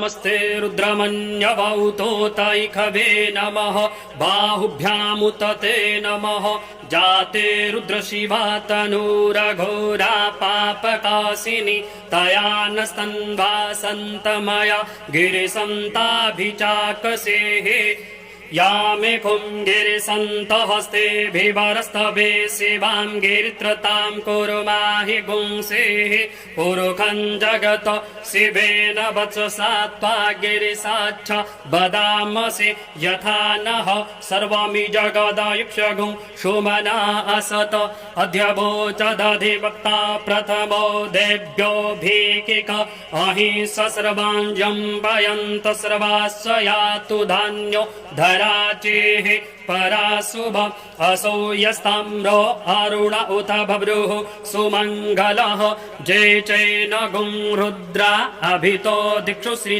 नमस्ते रुद्रमन्यवौतोतैखवे नमः बाहुभ्यामुत ते नमः जाते रुद्रशिवा तनूरघोरा पापकाशिनी तया नस्तन्वा सन्तमया गिरिसन्ताभिचाकसेः या मे गिरिसन्तहस्तेभिवरस्तवे शिवां गिरित्रतां कुर्माहि गुंसेः पुरुखं जगत शिवेन वचसा त्वा गिरिसाक्ष वदामसि यथा नः सर्वमि जगदयक्षगुं सुमना असत अध्यवोचदधिवक्ता प्रथमो देव्यो भीकिक अहिंस सर्वाञ्जं वयन्त सर्वास्व यातु धान्यो धराचेः पराशुभ असौ यस्ताम्रो अरुण उत बभ्रुः सुमङ्गलः जय चैन गुं रुद्रा अभितो दिक्षु श्री